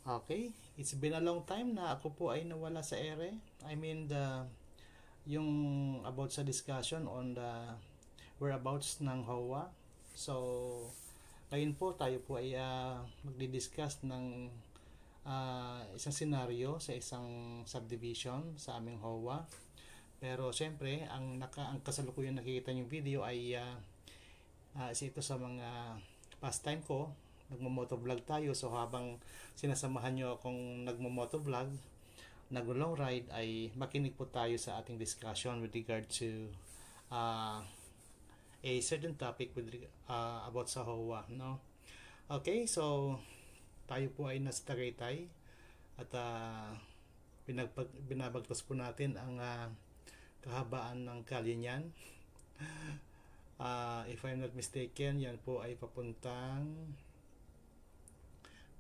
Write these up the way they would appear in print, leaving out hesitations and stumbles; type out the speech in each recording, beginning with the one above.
Okay, it's been a long time na ako po ay nawala sa ere. I mean yung about sa discussion on the whereabouts ng HOA. So, ngayon po tayo po ay magdi-discuss ng isang senaryo sa isang subdivision sa aming HOA. Pero siyempre, ang kasalukuyan nakikita yung video ay isa ito sa mga pastime ko. Nagmo-motovlog tayo, so habang sinasamahan nyo akong nagmo-motovlog, nag-long ride, ay makinig po tayo sa ating discussion with regard to a certain topic about sa HOA, no? Okay, so tayo po ay nasa Tagaytay at binabagtas po natin ang kahabaan ng kalye niyan. If I'm not mistaken, yan po ay papuntang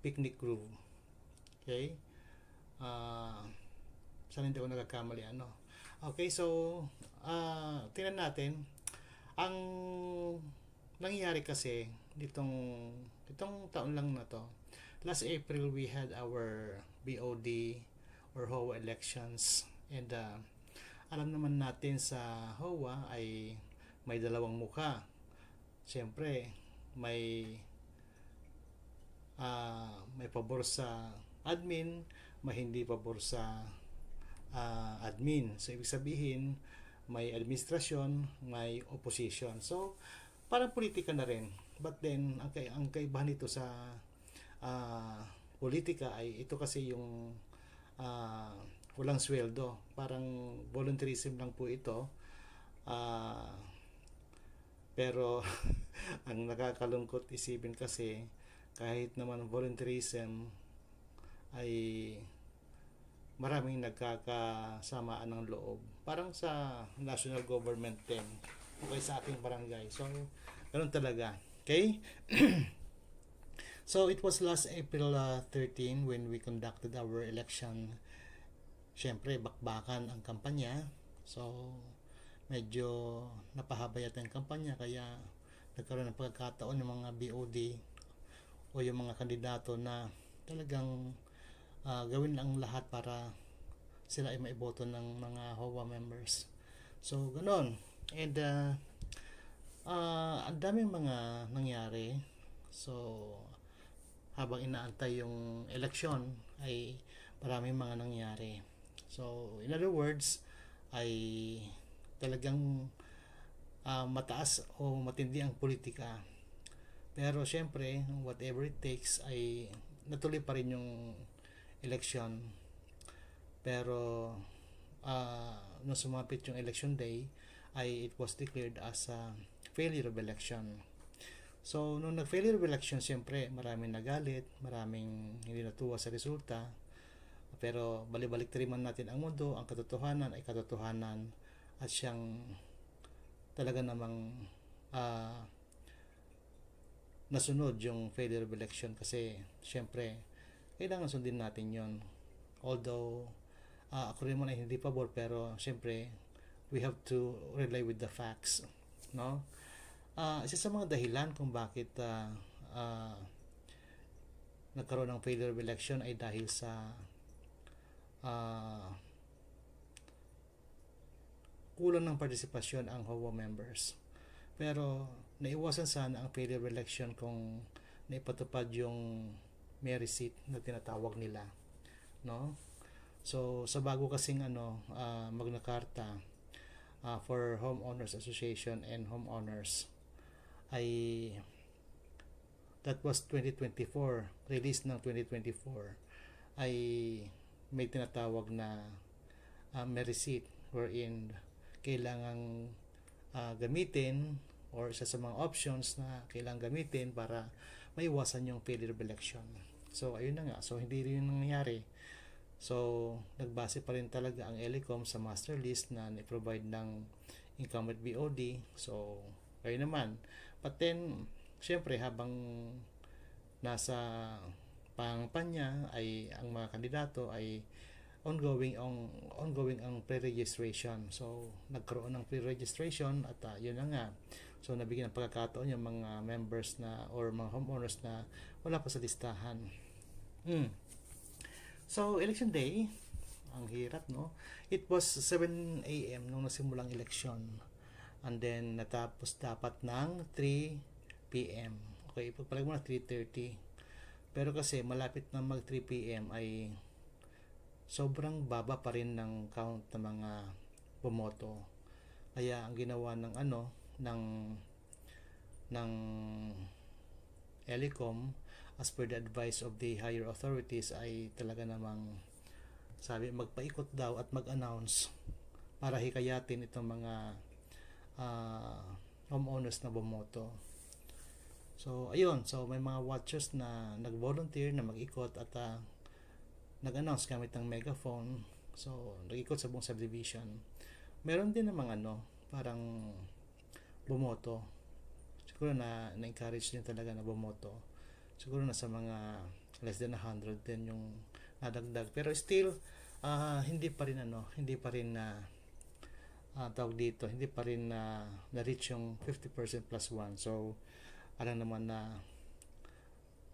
Picnic Grove. Okay? Sana hindi ako nagkakamali, ano? Okay, so tingnan natin ang nangyari kasi itong taon lang na to. Last April we had our BOD or HOA elections, and alam naman natin sa HOA ay may dalawang mukha. Siyempre may pabor sa admin, may hindi pabor sa admin. So ibig sabihin may administrasyon, may opposition. So parang politika na rin. But then ang kaibahan nito sa politika ay ito kasi yung walang sweldo. Parang volunteerism lang po ito. Pero ang nakakalungkot isipin kasi kahit naman volunteerism ay maraming nagkakasamaan ng loob. Parang sa national government din. Okay, sa ating barangay. So, ganun talaga. Okay? So, it was last April 13 when we conducted our election. Siyempre, bakbakan ang kampanya. So, medyo napahaba yata ang kampanya kaya nagkaroon ng pagkakataon ng mga BOD o yung mga kandidato na talagang gawin lang lahat para sila ay maiboto ng mga HOA members. So, ganon. And ang daming mga nangyari. So, habang inaantay yung election ay maraming mga nangyari. So, in other words, ay talagang mataas o matindi ang politika. Pero syempre, whatever it takes ay natuloy pa rin yung election. Pero nung sumapit yung election day ay it was declared as a failure of election. So nung nag-failure of election, syempre maraming nagalit, maraming hindi natuwa sa resulta. Pero balik-balik man natin ang mundo, ang katotohanan ay katotohanan at siyang talaga namang nasunod yung failure of election kasi syempre kailangan sundin natin yon. Although ako rin man ay hindi pabor, pero syempre we have to rely with the facts, no? Isa sa mga dahilan kung bakit nagkaroon ng failure of election ay dahil sa kulang ng partisipasyon ang HOA members. Pero naiwasan sana ang failure of election kung naipatupad yung Mary seat na tinatawag nila, no? So sa bago kasing Magna Carta for Homeowners Association and Homeowners ay that was 2024, release ng 2024, ay may tinatawag na Mary seat wherein kailangang gamitin or isa sa mga options na kailangang gamitin para maiwasan yung failure of election. So ayun na nga, so hindi rin yung nangyari. So nagbase pa rin talaga ang ELECOM sa master list na ni-provide ng incumbent BOD. So ayun naman. But then syempre habang nasa pangpanya ay ang mga kandidato ay ongoing ang pre-registration. So nagkaroon ng pre-registration at yun na nga. So nabigyan ng pagkakataon yung mga members na or mga homeowners na wala pa sa listahan. So, election day, ang hirap, no? It was 7 a.m. nung nasimulang election. And then, natapos dapat ng 3 p.m. Okay, pagpalag mo na 3:30. Pero kasi, malapit na mag 3 p.m. ay sobrang baba pa rin ng count ng mga bumoto. Kaya, ang ginawa ng Elecom, as per the advice of the higher authorities, ay talaga namang sabi magpaikot daw at mag-announce para hikayatin itong mga homeowners na bumoto. So ayun, so may mga watchers na nag-volunteer na mag-ikot at nag-announce gamit ng megaphone. So nag-ikot sa buong subdivision. Meron din namang parang bumoto. Siguro na-encourage din talaga na bumoto. Siguro na sa mga less than 100 din yung nadagdag. Pero still, hindi pa rin na tawag dito, hindi pa rin na-reach yung 50% plus 1. So, alam naman na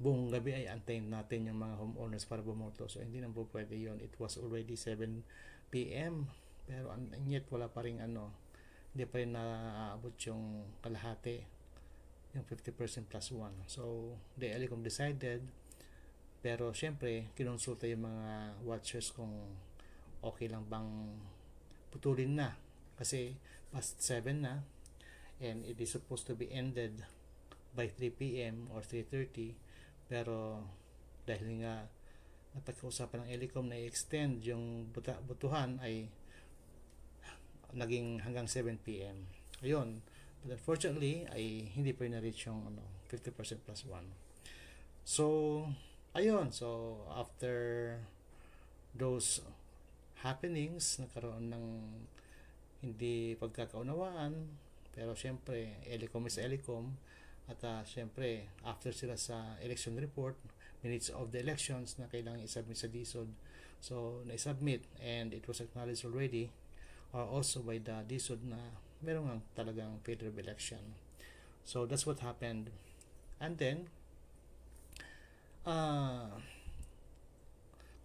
buong gabi ay antayin natin yung mga homeowners para bumoto. So, hindi naman po pwede yun. It was already 7 p.m. Pero, and yet, wala pa rin hindi pa rin naaabot yung kalahati, yung 50% plus 1. So, the Elecom decided, pero syempre, kinonsulta yung mga watchers kung okay lang bang putulin na. Kasi, past 7 na, and it is supposed to be ended by 3 p.m. or 3:30. Pero, dahil nga napag-usapan ng Elecom na i-extend yung butuhan ay naging hanggang 7 p.m. Ayun. But unfortunately, ay hindi pa na-reach yung 50% plus 1. So, ayun. So, after those happenings, nagkaroon ng hindi pagkakaunawaan. Pero syempre, Elecom is Elecom. At syempre, after sila sa election report, minutes of the elections na kailangan isubmit sa DSOD. So, na-submit and it was acknowledged already or also by the DSOD na meron nga talagang failure of election. So, that's what happened. And then,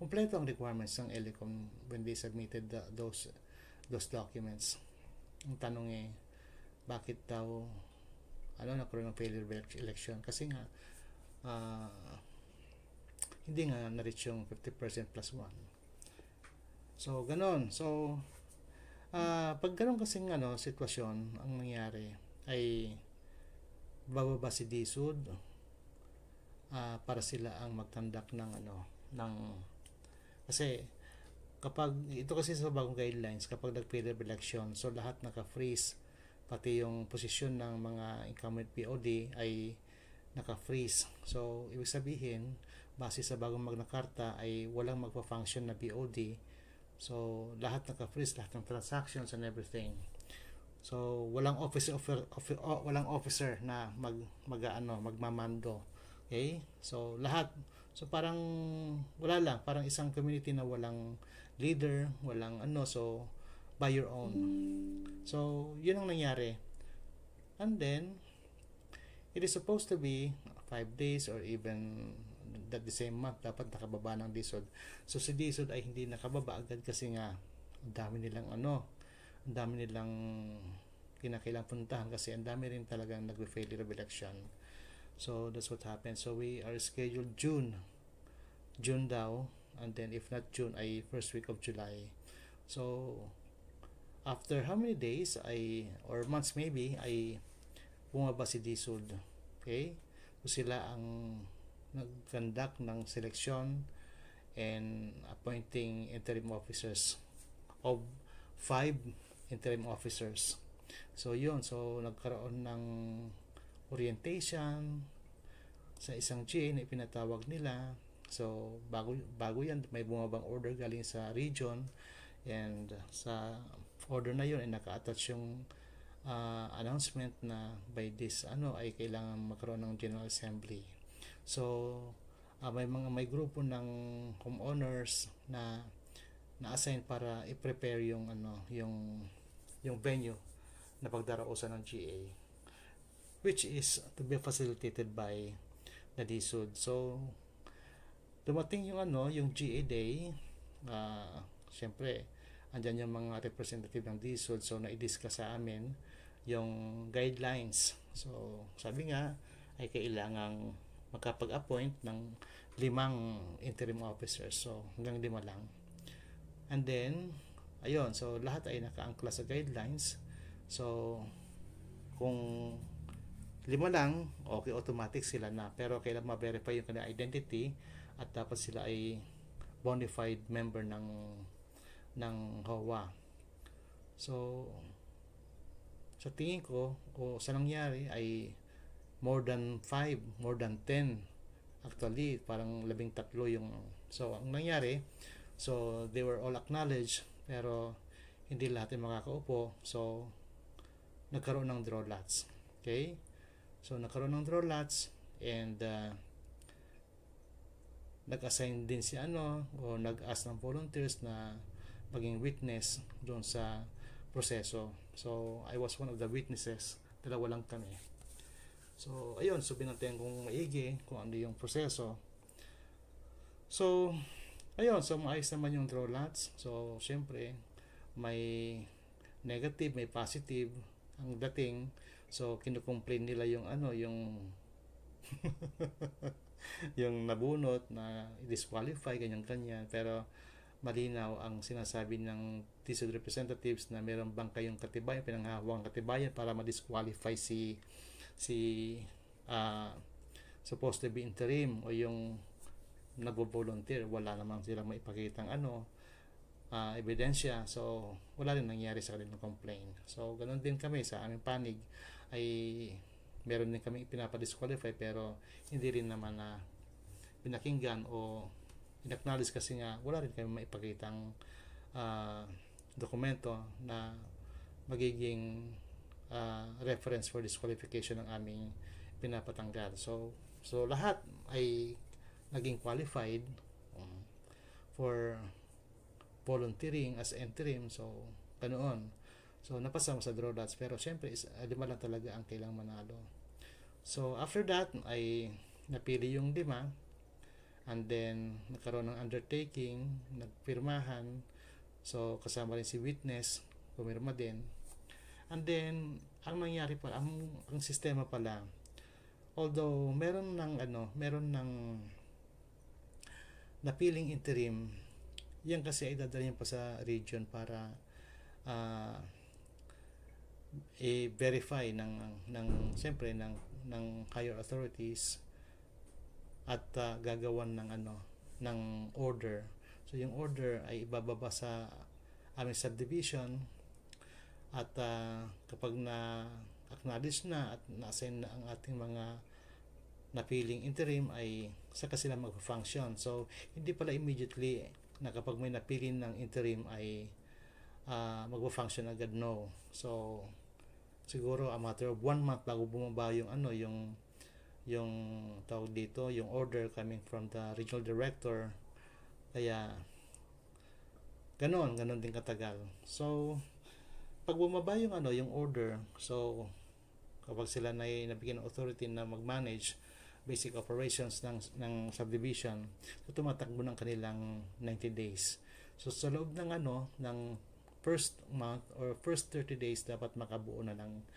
kompleto ang requirements ng Elecom when they submitted those documents. Ang tanong bakit daw nagkaroon ng failure of election? Kasi nga, hindi nga na-reach yung 50% plus 1. So, ganon. So, pag ganun kasing sitwasyon ang nangyari ay bababa si DSUD para sila ang magtandak ng kasi kapag ito kasi sa bagong guidelines, kapag nag-failure of election, so lahat naka-freeze, pati yung posisyon ng mga incumbent POD ay naka-freeze. So ibig sabihin, base sa bagong Magna Carta ay walang magpa-function na BOD. So lahat naka-freeze, lahat ng transactions and everything. So walang officer na magmamando. Okay? So lahat, so parang wala lang, parang isang community na walang leader, walang so by your own. So yun ang nangyari. And then it is supposed to be 5 days or even that the same month dapat nakababa ng DSOD. So si DSOD ay hindi nakababa agad kasi nga ang dami nilang kinakailangang puntahan kasi ang dami rin talagang nag-failure of election. So that's what happened. So we are scheduled June daw, and then if not June ay first week of July. So after how many days or months maybe ay bumaba si DSOD. Okay? So sila ang nag-conduct ng selection and appointing interim officers of 5 interim officers. So yun, so nagkaroon ng orientation sa isang GA na ipinatawag nila. So bago yan, may bumabang order galing sa region, and sa order na yun ay naka-attach yung announcement na by this ay kailangan magkaroon ng General Assembly. So may grupo ng homeowners na na-assign para i-prepare yung venue na pagdarausan ng GA, which is to be facilitated by the DSUD. So dumating yung yung GA Day. Siyempre andyan yung mga representative ng DSUD, so na-discuss sa amin yung guidelines. So sabi nga ay kailangang makapag-appoint ng 5 interim officers, so hanggang 5 lang. And then ayun, so lahat ay nakaangkla sa guidelines. So kung 5 lang, okay, automatic sila na, pero kailangan ma-verify yung kanilang identity at dapat sila ay bona fide member ng HOA. So sa tingin ko, o sa nangyari ay more than 5, more than 10 actually, parang 13 yung, so ang nangyari, so they were all acknowledged pero hindi lahat ay makakaupo, so nagkaroon ng draw lots. Okay, so nagkaroon ng draw lots, and nag-assign din si o nag-ask ng volunteers na maging witness doon sa proseso. So I was one of the witnesses, 2 lang kami. So ayun, so binantayan kong maigi kung ano yung proseso. So ayun, so maayos naman yung draw lots. So syempre may negative, may positive ang dating. So kinukomplain nila yung yung yung nabunot na disqualify, ganyan. Pero malinaw ang sinasabi ng DSUD representatives na meron bang kayong katibayan, pinanghahawang katibayan para ma-disqualify si supposed to be interim o yung nagvo-volunteer. Wala namang silang maipakitang ebidensya, so wala rin nangyari sa kanilang complaint. So ganoon din kami sa aming panig, ay meron din kami pinapa-disqualify pero hindi rin naman na pinakinggan o in-acknowledge, kasi nga wala rin kami maipakitang dokumento na magiging reference for disqualification ng aming pinapatanggal. So lahat ay naging qualified for volunteering as interim, so ganoon. So napasa mo sa draw lots, pero syempre 5 lang talaga ang kailangang manalo. So after that ay napili yung 5, and then nagkaroon ng undertaking, nagpirmahan, so kasama rin si witness, pumirma din. And then ang nangyari pala, ang sistema pala, although meron ng napiling interim, yan kasi ay dadalhin pa sa region para i-verify siyempre ng higher authorities at gagawan ng order. So yung order ay ibababa sa aming subdivision, at kapag na-acknowledge na at na-assign na ang ating mga napiling interim, ay saka sila mag-function. So hindi pala immediately na kapag may napili ng interim ay mag-function agad, no. So siguro a matter of 1 month bago bumaba yung tawag dito, yung order coming from the regional director. Kaya ganon din katagal. So pag bumaba yung order, so kapag sila na nabigyan ng authority na mag-manage basic operations ng subdivision, so tumatakbo ng kanilang 90 days. So sa loob ng first month or first 30 days dapat makabuo na ng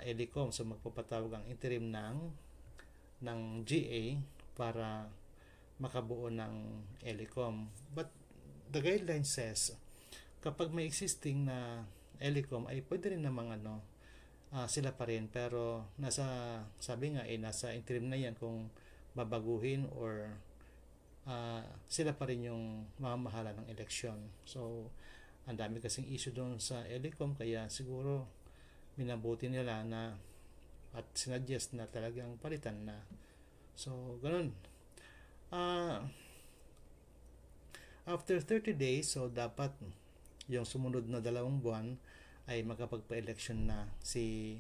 ELICOM. So magpapatawag ang interim ng GA para makabuo ng ELICOM. But the guideline says kapag may existing na ELICOM ay pwede rin namang sila pa rin, pero sabi nga nasa interim na yan kung babaguhin or sila pa rin yung mamamahala ng eleksyon. So ang dami kasing issue doon sa ELICOM, kaya siguro minabuti nila na at sinuggest na talagang palitan na. So ganun. After 30 days, so dapat yung sumunod na 2 buwan ay magkapagpa-election na si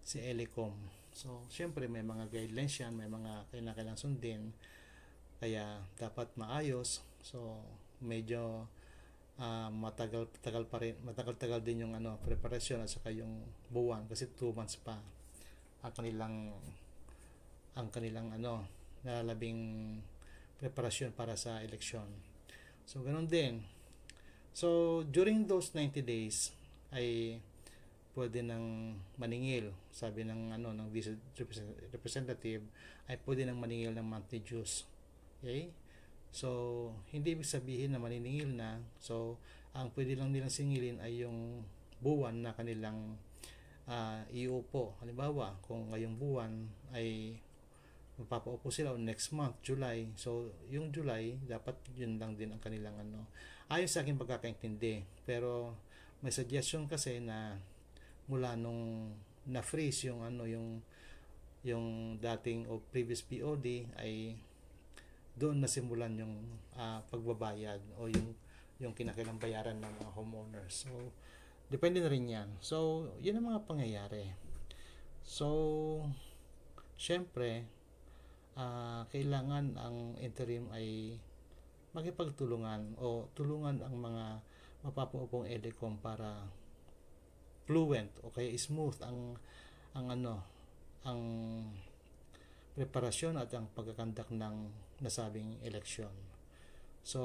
ELICOM. So syempre may mga guidelines yan, may mga kailangan sundin, kaya dapat maayos. So medyo matagal din yung preparasyon at saka yung buwan, kasi 2 months pa ang kanilang nalalabing preparasyon para sa eleksyon. So ganun din. So during those 90 days ay pwede nang maningil, sabi ng ng vice representative, ay pwede nang maningil ng monthly dues. Okay? So hindi ibig sabihin na maniningil na. So ang pwede lang nilang singilin ay yung buwan na kanilang iuupo. Halimbawa, kung ngayong buwan ay magpapaupo sila next month, July. So yung July, dapat yun lang din ang kanilang ayon sa aking pagkakaintindi. Pero may suggestion kasi na mula nung na-freeze yung yung dating o previous POD ay doon nasimulan yung pagbabayad o yung kinakailang bayaran ng mga homeowners. So depende na rin yan. So yun ang mga pangyayari. So syempre kailangan ang interim ay makipagtulungan o tulungan ang mga mapapaupong EDCOM para fluent o kaya smooth ang preparasyon at ang pagkakandak ng nasabing eleksyon. So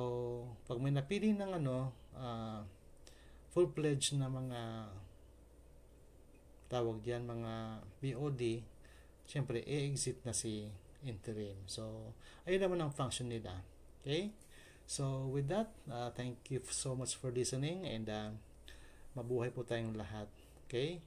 pag may napili ng full-fledged na mga tawag diyan, mga BOD, syempre i-exit na si interim. So ayun naman ang function nila. Okay, so with that, thank you so much for listening, and mabuhay po tayong lahat. Okay?